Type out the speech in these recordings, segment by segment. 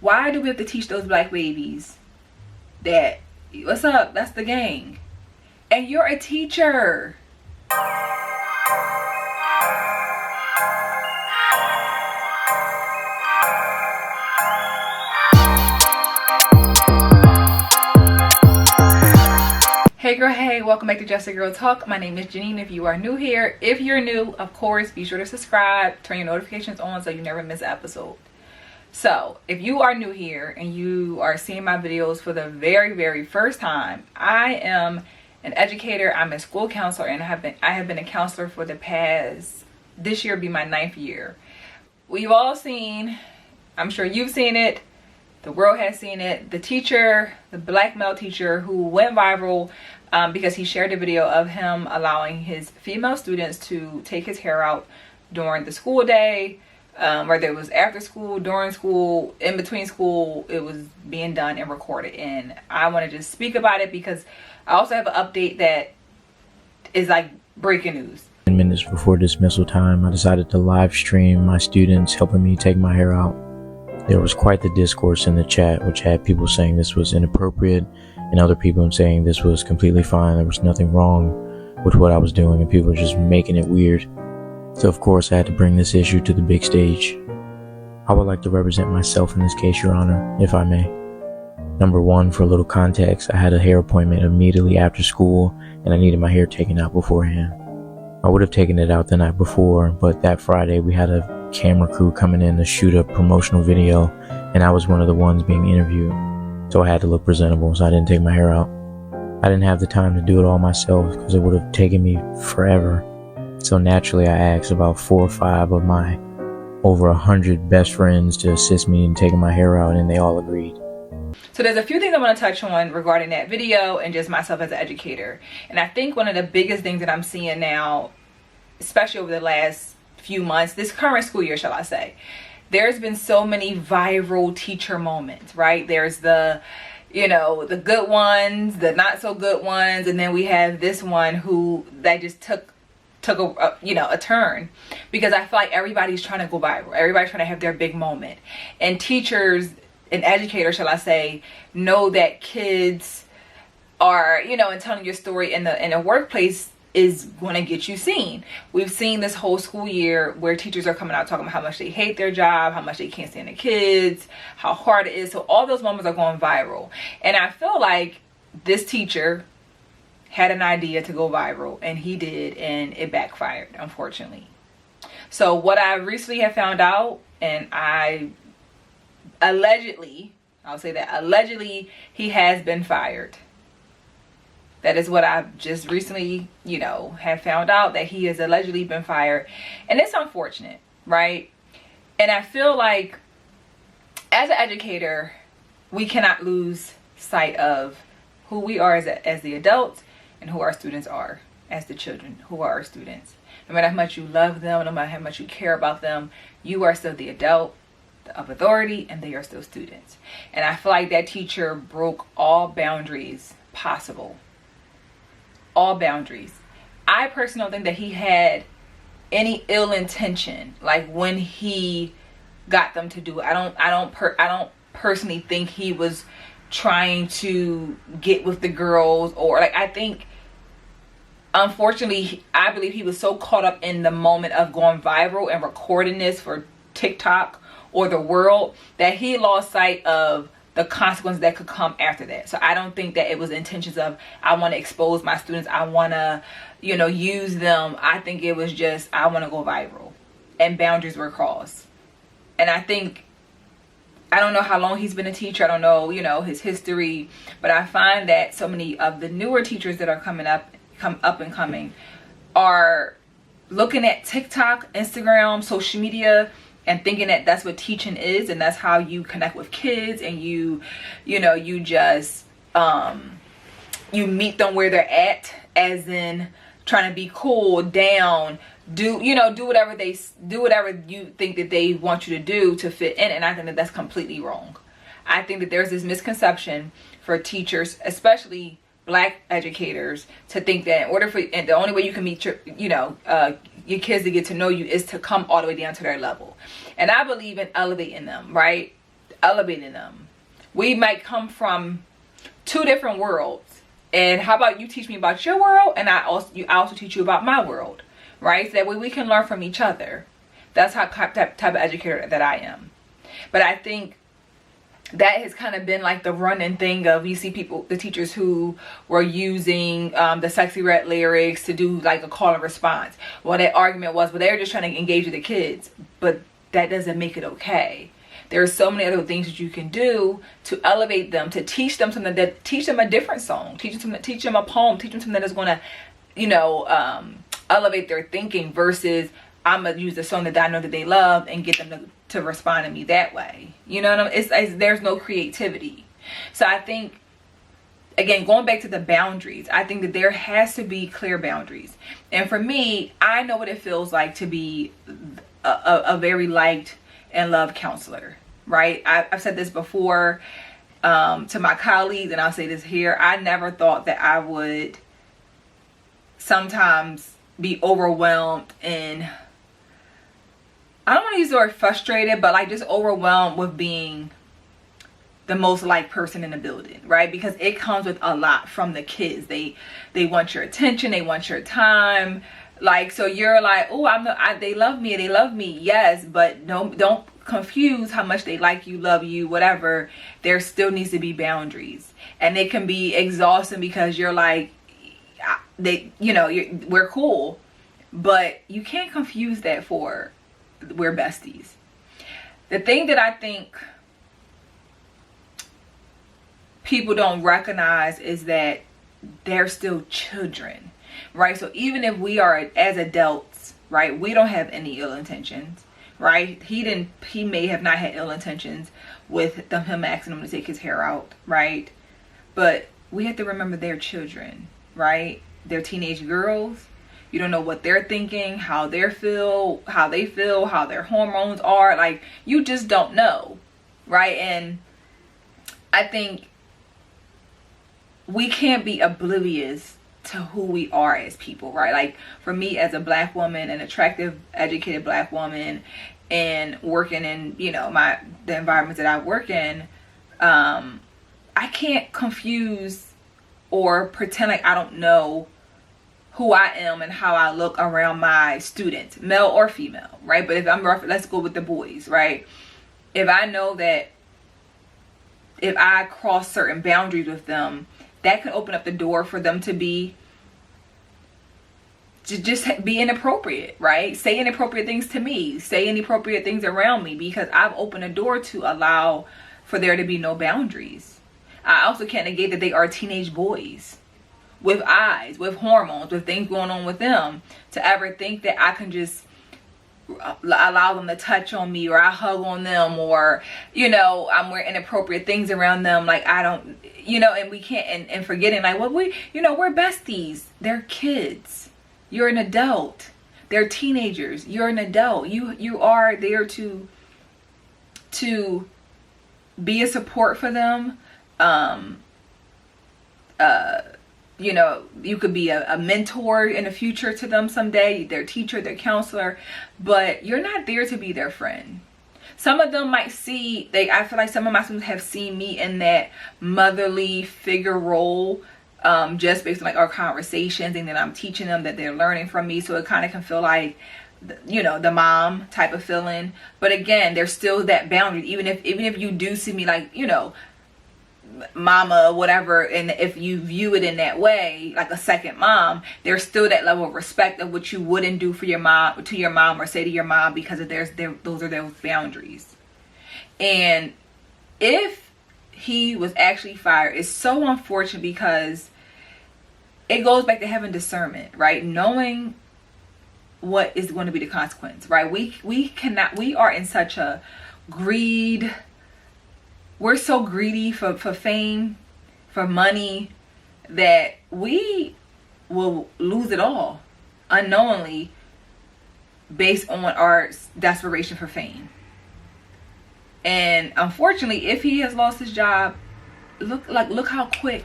Why do we have to teach those black babies that, what's up, that's the gang? And you're a teacher. Hey girl, hey, welcome back to Just a Girl Talk. My name is Janine. If you are new here, if you're new, of course, be sure to subscribe, turn your notifications on so you never miss an episode. So if you are new here and you are seeing my videos for the very first time, I am an educator. I'm a school counselor, and I have been a counselor for the past, this year will be my 9th year. We've all seen, I'm sure you've seen it, the world has seen it, the teacher, the black male teacher who went viral because he shared a video of him allowing his female students to take his hair out during the school day, whether it was after school, during school, in between school. It was being done and recorded, and I want to just speak about it because I also have an update that is like breaking news. 10 minutes before dismissal time, I decided to live stream my students helping me take my hair out. There was quite the discourse in the chat, which had people saying this was inappropriate and other people saying this was completely fine. There was nothing wrong with what I was doing, and people were just making it weird. So of course I had to bring this issue to the big stage. I would like to represent myself in this case, Your Honor, if I may. Number one, for a little context, I had a hair appointment immediately after school and I needed my hair taken out beforehand. I would have taken it out the night before, but that Friday we had a camera crew coming in to shoot a promotional video, and I was one of the ones being interviewed, so I had to look presentable, so I didn't take my hair out. I didn't have the time to do it all myself because it would have taken me forever, so naturally I asked about 4 or 5 of my over 100 best friends to assist me in taking my hair out, and they all agreed. So there's a few things I want to touch on regarding that video and just myself as an educator. And I think one of the biggest things that I'm seeing now, especially over the last few months, this current school year, shall I say, there's been so many viral teacher moments, right? There's the, the good ones, the not so good ones, and then we have this one who that just took a turn, because I feel like everybody's trying to go viral. Everybody's trying to have their big moment, and teachers and educators, shall I say, know that kids are, and telling your story in the workplace is going to get you seen. We've seen this whole school year where teachers are coming out talking about how much they hate their job, how much they can't stand the kids, how hard it is. So all those moments are going viral. And I feel like this teacher had an idea to go viral, and he did, and it backfired, unfortunately. So what I recently have found out, and allegedly he has been fired. That is what I've just recently, have found out, that he has allegedly been fired. And it's unfortunate, right? And I feel like as an educator, we cannot lose sight of who we are as the adults and who our students are as the children, who are our students. No matter how much you love them, no matter how much you care about them, you are still the adult of authority, and they are still students. And I feel like that teacher broke all boundaries possible. All boundaries. I personally don't think that he had any ill intention, like when he got them to do it. I don't personally think he was trying to get with the girls, or I think, unfortunately, I believe he was so caught up in the moment of going viral and recording this for TikTok or the world that he lost sight of the consequences that could come after that. So I don't think that it was intentions of, I want to expose my students, I want to, use them. I think it was just, I want to go viral, and boundaries were crossed. And I think, I don't know how long he's been a teacher, I don't know, his history, but I find that so many of the newer teachers that are coming up and coming are looking at TikTok, Instagram, social media, and thinking that that's what teaching is, and that's how you connect with kids, and you just you meet them where they're at, as in trying to be cool, down, do whatever you think that they want you to do to fit in. And I think that that's completely wrong. I think that there's this misconception for teachers, especially black educators, to think that in order for, and the only way you can meet your kids to get to know you is to come all the way down to their level. And I believe in elevating them, right? elevating them. We might come from two different worlds, and how about you teach me about your world, and I also teach you about my world, right? So that way we can learn from each other. That's how type of educator that I am. But I think that has kind of been like the running thing of, you see people, the teachers who were using the Sexy Red lyrics to do like a call and response. Well, that argument was, but they were just trying to engage with the kids, but that doesn't make it okay. There are so many other things that you can do to elevate them, to teach them something, that teach them a different song, teach them a poem, teach them something that is going to, you know, elevate their thinking, versus I'm gonna use the song that I know that they love and get them to respond to me that way. You know what I mean? There's no creativity. So I think, again, going back to the boundaries, I think that there has to be clear boundaries. And for me, I know what it feels like to be a very liked and loved counselor, right? I've said this before to my colleagues, and I'll say this here. I never thought that I would sometimes be overwhelmed and, I don't want to use the word frustrated, but like just overwhelmed with being the most liked person in the building, right? Because it comes with a lot from the kids. They want your attention, they want your time. Like, so you're like, oh, they love me, yes, but don't confuse how much they like you, love you, whatever. There still needs to be boundaries, and it can be exhausting because you're like, we're cool, but you can't confuse that for we're besties. The thing that I think people don't recognize is that they're still children, right? So even if we are as adults, right, we don't have any ill intentions, right? He may have not had ill intentions with him asking him to take his hair out, right? But we have to remember they're children, right? They're teenage girls. You don't know what they're thinking, how they feel, how their hormones are. Like, you just don't know, right? And I think we can't be oblivious to who we are as people, right? Like, for me as a black woman, an attractive, educated black woman, and working in, the environments that I work in, I can't confuse or pretend like I don't know who I am and how I look around my students, male or female, right? But if I'm rough, let's go with the boys, right? If I know that if I cross certain boundaries with them, that could open up the door for them to just be inappropriate, right? Say inappropriate things to me, say inappropriate things around me, because I've opened a door to allow for there to be no boundaries. I also can't negate that they are teenage boys with eyes, with hormones, with things going on with them, to ever think that I can just allow them to touch on me, or I hug on them, or I'm wearing inappropriate things around them. Like, I don't, and we can't, and forgetting, like, well, we're besties. They're kids. You're an adult. They're teenagers. You're an adult. You are there to be a support for them. You could be a mentor in the future to them someday, their teacher, their counselor, but you're not there to be their friend. Some of them might I feel like some of my students have seen me in that motherly figure role, just based on like our conversations, and then I'm teaching them that they're learning from me. So it kind of can feel like, the mom type of feeling. But again, there's still that boundary. Even if you do see me like, mama, whatever, and if you view it in that way, like a second mom, there's still that level of respect of what you wouldn't do for your mom, or say to your mom, because of those are those boundaries. And if he was actually fired, it's so unfortunate, because it goes back to having discernment, right? Knowing what is going to be the consequence, right? We are in such a greed. We're so greedy for fame, for money, that we will lose it all unknowingly based on our desperation for fame. And unfortunately, if he has lost his job, look how quick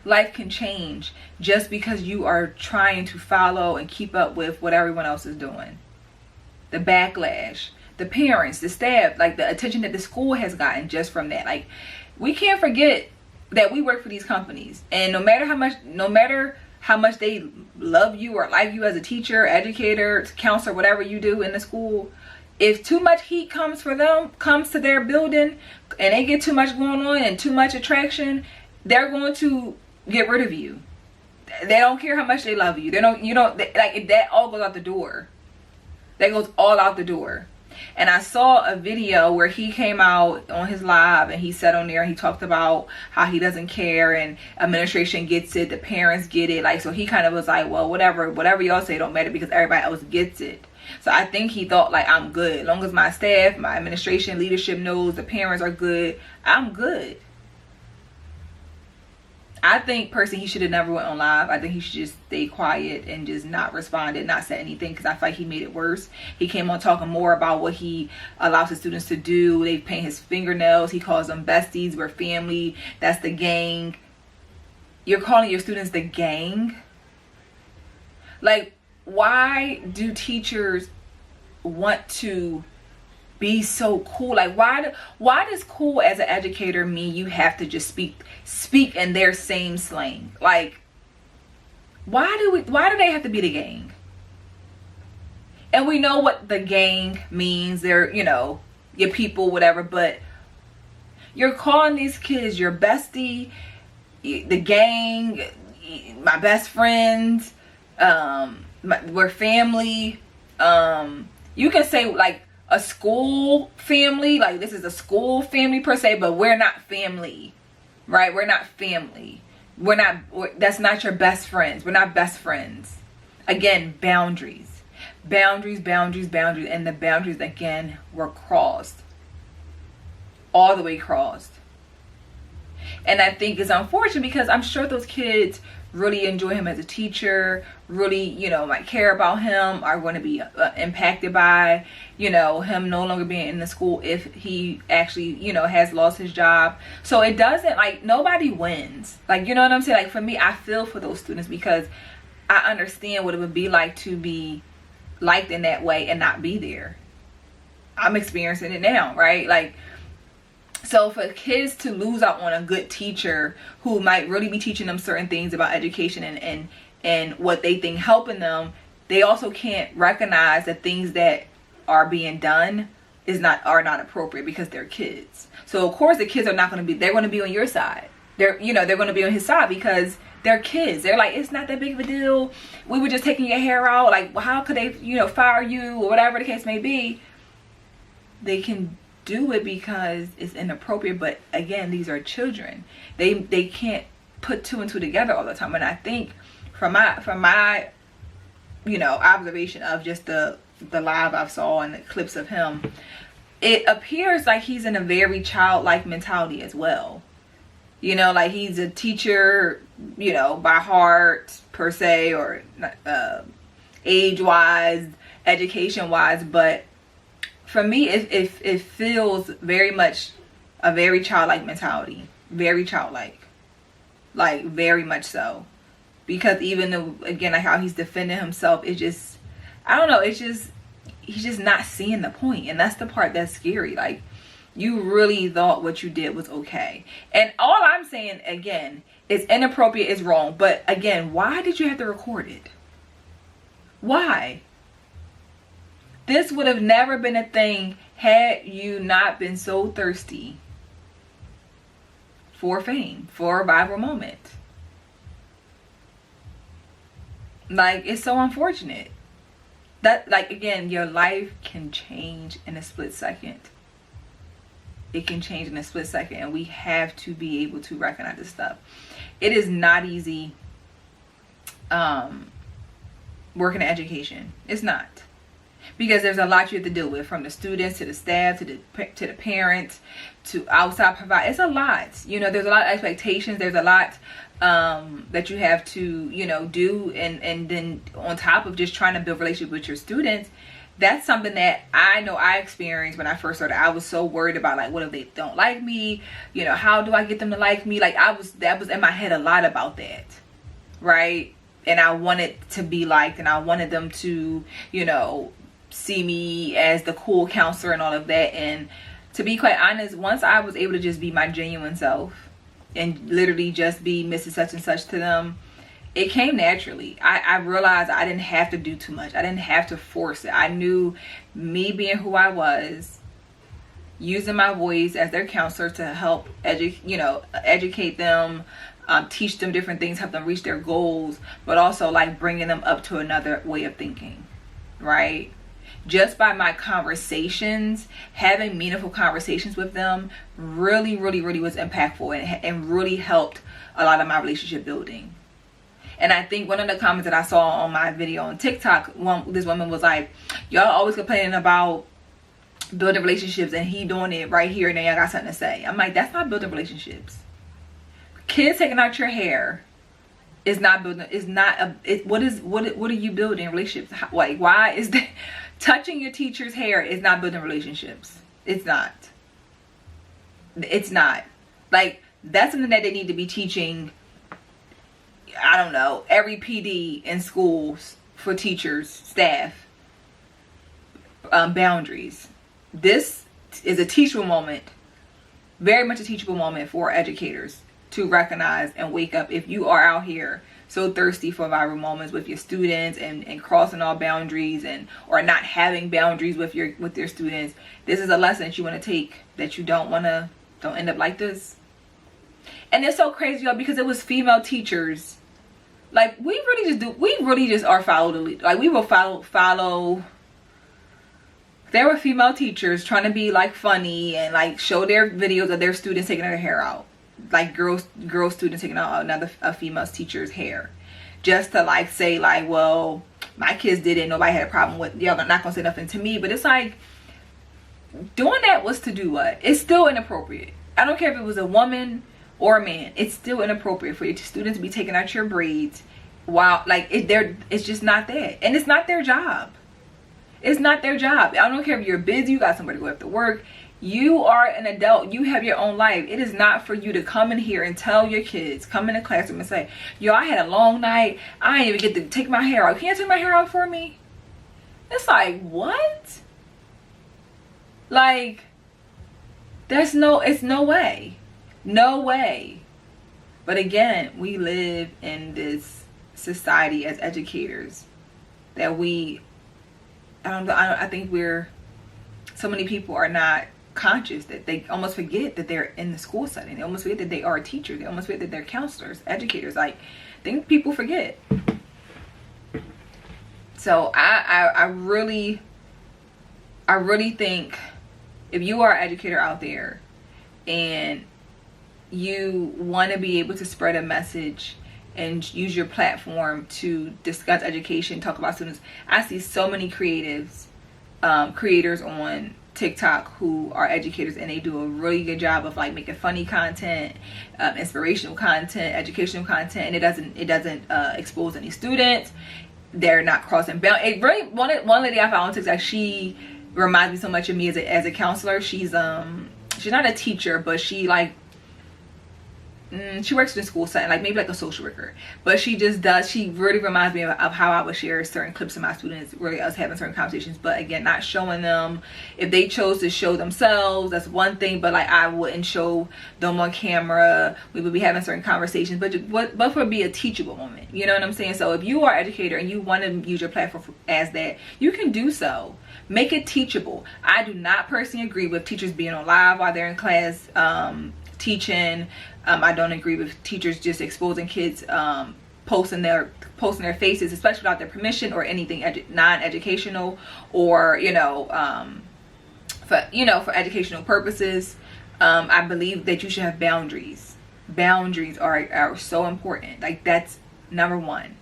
life can change just because you are trying to follow and keep up with what everyone else is doing. The backlash, the parents, the staff, like the attention that the school has gotten just from that. Like, we can't forget that we work for these companies, and no matter how much they love you or like you as a teacher, educator, counselor, whatever you do in the school, if too much heat comes to their building, and they get too much going on and too much attraction, they're going to get rid of you. They don't care how much they love you. That all goes out the door. That goes all out the door. And I saw a video where he came out on his live, and he said on there, he talked about how he doesn't care, and administration gets it, the parents get it. Like, so he kind of was like, well, whatever y'all say don't matter because everybody else gets it. So I think he thought, like, I'm good. As long as my staff, my administration, leadership knows, the parents are good, I'm good. I think personally he should have never went on live. I think he should just stay quiet and just not responded, not said anything, because I feel like he made it worse. He came on talking more about what he allows his students to do. They paint his fingernails. He calls them besties. We're family. That's the gang. You're calling your students the gang? Like, why do teachers want to be so cool? Like, why does cool as an educator mean you have to just speak in their same slang? Like, why do they have to be the gang? And we know what the gang means. They're, your people, whatever, but you're calling these kids your bestie, the gang, my best friends, we're family. You can say, like, a school family, like this is a school family per se, but we're not family, right? We're not family. That's not your best friends. We're not best friends. Again, boundaries, and the boundaries again were crossed, all the way crossed. And I think it's unfortunate because I'm sure those kids really enjoy him as a teacher, really, might care about him, are going to be impacted by, him no longer being in the school if he actually, has lost his job. So it doesn't, like, nobody wins. Like, you know what I'm saying? Like, for me, I feel for those students because I understand what it would be like to be liked in that way and not be there. I'm experiencing it now, right? Like, so for kids to lose out on a good teacher who might really be teaching them certain things about education and what they think helping them, they also can't recognize the things that are being done are not appropriate because they're kids. So of course the kids are not going to be, they're going to be on your side. They're going to be on his side because they're kids. They're like, it's not that big of a deal. We were just taking your hair out. Like, well, how could they, fire you or whatever the case may be? They can do it because it's inappropriate, but again, these are children. They can't put two and two together all the time. And I think from my observation of just the live I saw and the clips of him, it appears like he's in a very childlike mentality as well. Like he's a teacher, by heart per se, or age wise, education wise, but for me, it feels very much a very childlike mentality. Very childlike. Like, very much so. Because even though, again, like how he's defending himself, it just, I don't know, he's just not seeing the point. And that's the part that's scary. Like, you really thought what you did was okay. And all I'm saying, again, is inappropriate, is wrong. But again, why did you have to record it? Why? This would have never been a thing had you not been so thirsty for fame, for a viral moment. Like, it's so unfortunate. That, like, again, your life can change in a split second. It can change in a split second, and we have to be able to recognize this stuff. It is not easy working in education. It's not. Because there's a lot you have to deal with, from the students to the staff to the parents to outside providers. It's a lot. There's a lot of expectations. There's a lot that you have to do, and then on top of just trying to build relationships with your students, that's something that I know I experienced when I first started. I was so worried about, like, what if they don't like me? How do I get them to like me? Like, that was in my head a lot about that, right? And I wanted to be liked, and I wanted them to see me as the cool counselor and all of that. And to be quite honest, once I was able to just be my genuine self and literally just be Mrs. Such and Such to them, it came naturally. I realized I didn't have to do too much. I didn't have to force it. I knew me being who I was, using my voice as their counselor to help educate them, teach them different things, help them reach their goals, but also like bringing them up to another way of thinking, right? Just by my conversations, having meaningful conversations with them really was impactful and really helped a lot of my relationship building. And I think one of the comments that I saw on my video on TikTok, this woman was like, y'all always complaining about building relationships and he doing it right here and then y'all got something to say. I'm like, that's not building relationships. Kids taking out your hair is not building, what are you building relationships? Like, why is that? Touching your teacher's hair is not building relationships. It's not. Like, that's something that they need to be teaching, I don't know, every PD in schools for teachers, staff, boundaries. This is a teachable moment, very much a teachable moment for educators to recognize and wake up. If you are out here so thirsty for viral moments with your students and crossing all boundaries or not having boundaries with your students, this is a lesson that you want to take, that you don't end up like this. And it's so crazy, y'all, because it was female teachers. Like, we really just are follow the lead. Like, we will follow. There were female teachers trying to be like funny and like show their videos of their students taking their hair out, like girl students taking out a female teacher's hair, just to like say like, well, my kids did it, nobody had a problem with, y'all not gonna say nothing to me. But it's like, doing that was to do what? It's still inappropriate. I don't care if it was a woman or a man, it's still inappropriate for your students to be taking out your braids while like it's just not that, and it's not their job. It's not their job. I don't care if you're busy, you got somebody to go after work. You are an adult. You have your own life. It is not for you to come in here and tell your kids, come in the classroom and say, yo, I had a long night. I didn't even get to take my hair out. Can you take my hair out for me? It's like, what? Like, it's no way. No way. But again, we live in this society as educators that I think so many people are not conscious that they almost forget that they're in the school setting. They almost forget that they are a teacher. They almost forget that they're counselors, educators. Like, I think people forget. So I really think if you are an educator out there and you want to be able to spread a message and use your platform to discuss education, talk about students. I see so many creators on TikTok who are educators, and they do a really good job of like making funny content, inspirational content, educational content, and it doesn't expose any students. They're not crossing boundaries. It really, one lady I found on TikTok, she reminds me so much of me as a counselor. She's not a teacher, but she like, she works in a school setting, like maybe like a social worker, but she really reminds me of how I would share certain clips of my students, really us having certain conversations, but again, not showing them. If they chose to show themselves, that's one thing, but like I wouldn't show them on camera. We would be having certain conversations, but for it be a teachable moment, you know what I'm saying? So if you are an educator and you want to use your platform as that, you can do so. Make it teachable. I do not personally agree with teachers being on live while they're in class teaching. I don't agree with teachers just exposing kids, posting their faces, especially without their permission, or anything non-educational, or for educational purposes. I believe that you should have boundaries. Boundaries are so important. Like, that's number one.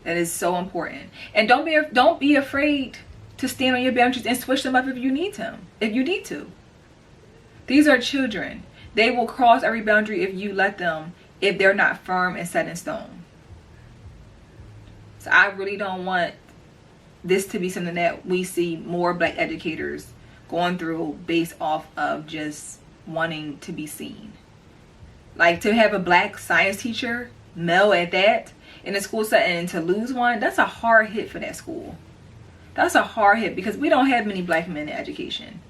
That is so important. And don't be afraid to stand on your boundaries and switch them up if you need to. These are children. They will cross every boundary if you let them, if they're not firm and set in stone. So I really don't want this to be something that we see more Black educators going through based off of just wanting to be seen. Like, to have a Black science teacher, male at that, in a school setting, and to lose one, that's a hard hit for that school. That's a hard hit, because we don't have many black men in education,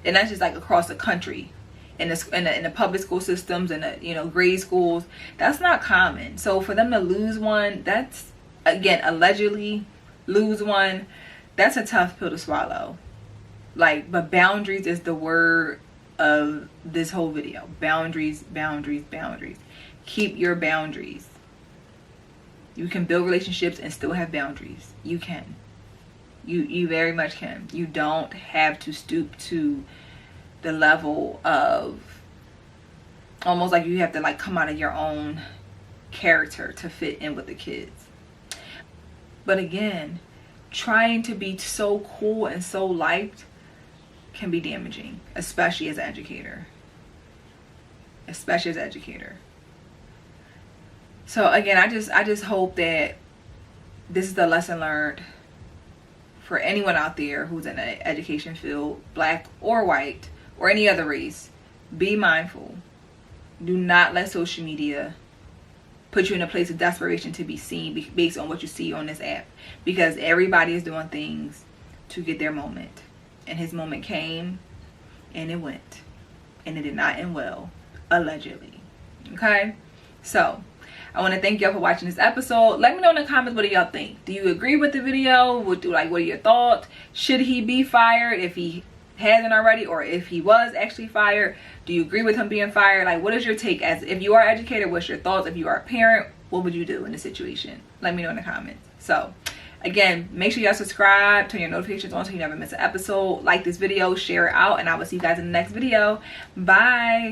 and that's just like across the country, in the public school systems and the grade schools. That's not common. So for them to lose one, that's, again, allegedly lose one, that's a tough pill to swallow. Like, but boundaries is the word of this whole video. Boundaries, boundaries, boundaries. Keep your boundaries. You can build relationships and still have boundaries. You can. You very much can. You don't have to stoop to the level of almost like you have to like come out of your own character to fit in with the kids. But again, trying to be so cool and so liked can be damaging, especially as an educator. Especially as an educator. So again, I just hope that this is the lesson learned for anyone out there who's in the education field, black or white or any other race. Be mindful. Do not let social media put you in a place of desperation to be seen based on what you see on this app, because everybody is doing things to get their moment, and his moment came and it went, and it did not end well, allegedly. Okay, so I want to thank y'all for watching this episode. Let me know in the comments, what do y'all think? Do you agree with the video? What are your thoughts? Should he be fired if he hasn't already, or if he was actually fired? Do you agree with him being fired? Like, what is your take? As if you are an educator, what's your thoughts? If you are a parent, what would you do in this situation? Let me know in the comments. So again, make sure y'all subscribe, turn your notifications on so you never miss an episode. Like this video, share it out, and I will see you guys in the next video. Bye.